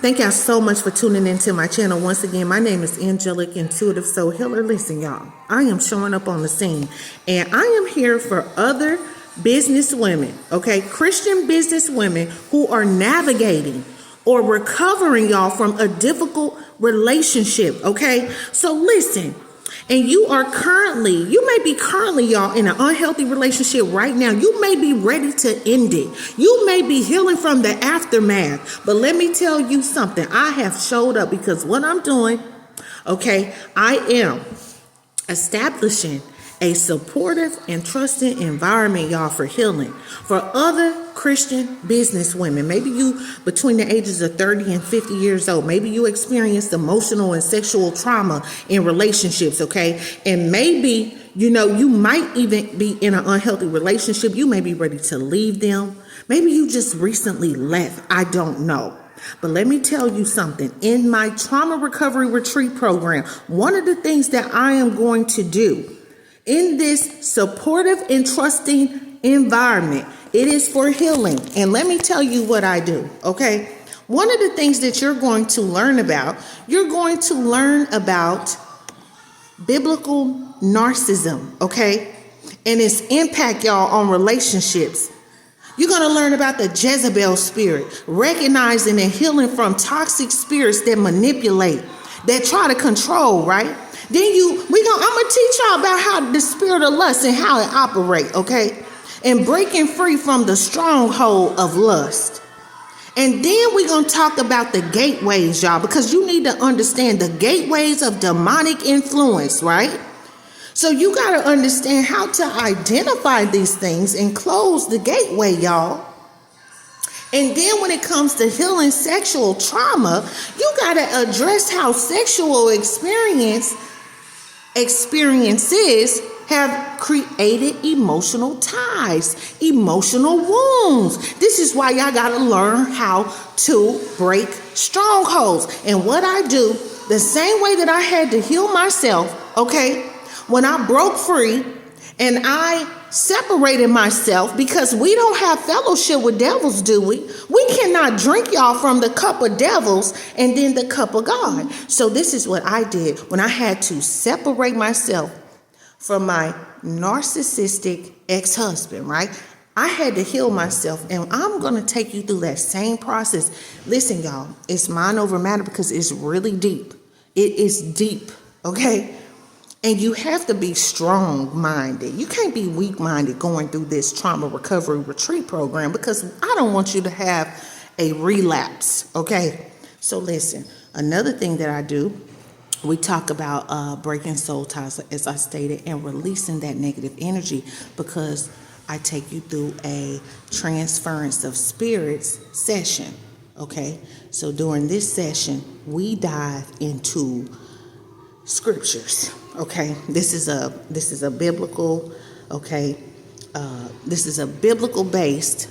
Thank y'all so much for tuning into my channel. Once again, my name is Angelic Intuitive Soul Healer. Listen, y'all, I am showing up on the scene, and I am here for other business women, okay? Christian business women who are navigating or recovering, y'all, from a difficult relationship, okay? So listen. And you may be currently, y'all, in an unhealthy relationship right now. You may be ready to end it. You may be healing from the aftermath. But let me tell you something. I have showed up because what I'm doing, okay, I am establishing a supportive and trusting environment, y'all, for healing for other Christian business women. Maybe you between the ages of 30 and 50 years old. Maybe you experienced emotional and sexual trauma in relationships, okay? And maybe, you might even be in an unhealthy relationship. You may be ready to leave them. Maybe you just recently left. I don't know. But let me tell you something. In my trauma recovery retreat program, one of the things that I am going to do in this supportive and trusting environment, it is for healing. And let me tell you what I do, okay? One of the things that you're going to learn about biblical narcissism, okay? And its impact, y'all, on relationships. You're going to learn about the Jezebel spirit, recognizing and healing from toxic spirits that manipulate, that try to control, right? Then I'm gonna teach y'all about how the spirit of lust and how it operates, okay? And breaking free from the stronghold of lust. And then we're gonna talk about the gateways, y'all, because you need to understand the gateways of demonic influence, right? So you gotta understand how to identify these things and close the gateway, y'all. And then when it comes to healing sexual trauma, you gotta address how sexual experiences have created emotional ties, emotional wounds. This is why y'all gotta learn how to break strongholds. And what I do, the same way that I had to heal myself, okay, when I broke free and I separated myself, because we don't have fellowship with devils, do we? We cannot drink, y'all, from the cup of devils and then the cup of God. So this is what I did when I had to separate myself from my narcissistic ex-husband, right? I had to heal myself, and I'm going to take you through that same process. Listen, y'all, it's mind over matter because it's really deep. It is deep, okay? And you have to be strong-minded. You can't be weak-minded going through this trauma recovery retreat program, because I don't want you to have a relapse, okay? So listen, another thing that I do, we talk about breaking soul ties, as I stated, and releasing that negative energy, because I take you through a transference of spirits session, okay? So during this session, we dive into scriptures. Okay, this is a biblical, okay, this is a biblical based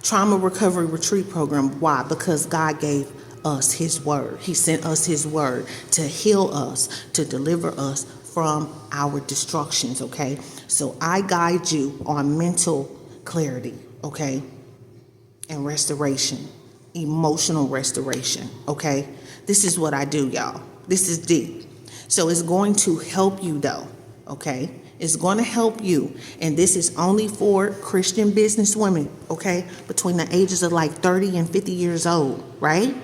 trauma recovery retreat program. Why? Because God gave us his word. He sent us his word to heal us, to deliver us from our destructions, okay? So I guide you on mental clarity, okay, and restoration, emotional restoration, okay? This is what I do, y'all. This is deep. So it's going to help you, though, okay? It's going to help you. And this is only for Christian business women, okay? Between the ages of like 30 and 50 years old, right?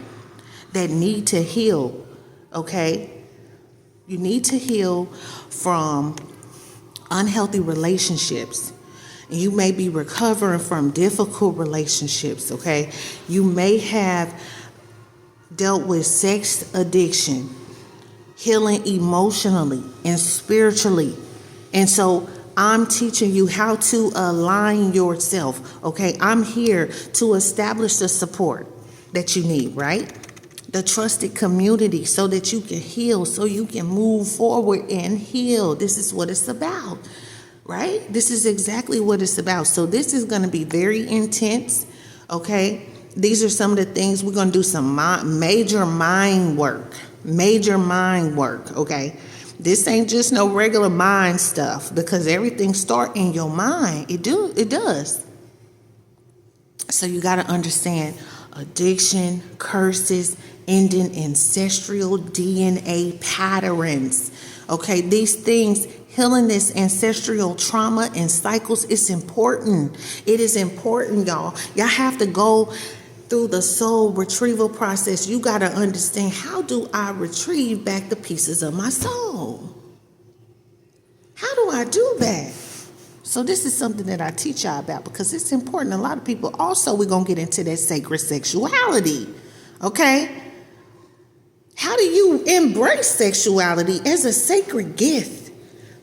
That need to heal, okay? You need to heal from unhealthy relationships. And you may be recovering from difficult relationships, okay? You may have dealt with sex addiction, healing emotionally and spiritually. And so I'm teaching you how to align yourself, okay? I'm here to establish the support that you need, right? The trusted community so that you can heal, so you can move forward and heal. This is what it's about, right? This is exactly what it's about. So this is going to be very intense, okay? These are some of the things we're going to do, some major mind work, okay? This ain't just no regular mind stuff, because everything starts in your mind. It does. So you got to understand addiction, curses, ending ancestral DNA patterns. Okay, these things, healing this ancestral trauma and cycles, it's important. It is important, y'all. Y'all have to go through the soul retrieval process. You got to understand, how do I retrieve back the pieces of my soul? How do I do that? So this is something that I teach y'all about because it's important. A lot of people also, we're going to get into that sacred sexuality. Okay? How do you embrace sexuality as a sacred gift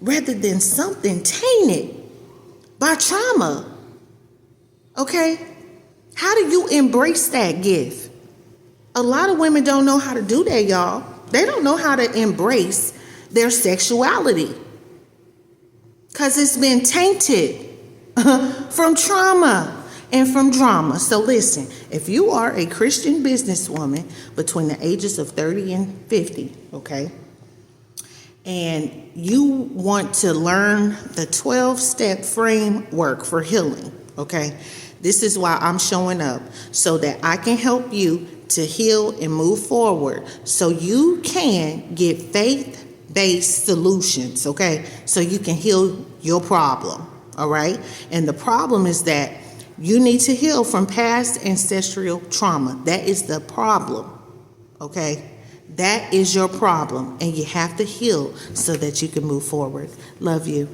rather than something tainted by trauma? Okay? How do you embrace that gift? A lot of women don't know how to do that, y'all. They don't know how to embrace their sexuality because it's been tainted from trauma and from drama. So listen, if you are a Christian businesswoman between the ages of 30 and 50, okay, and you want to learn the 12-step framework for healing, okay, this is why I'm showing up, so that I can help you to heal and move forward so you can get faith-based solutions, okay, so you can heal your problem, all right? And the problem is that you need to heal from past ancestral trauma. That is the problem, okay? That is your problem, and you have to heal so that you can move forward. Love you.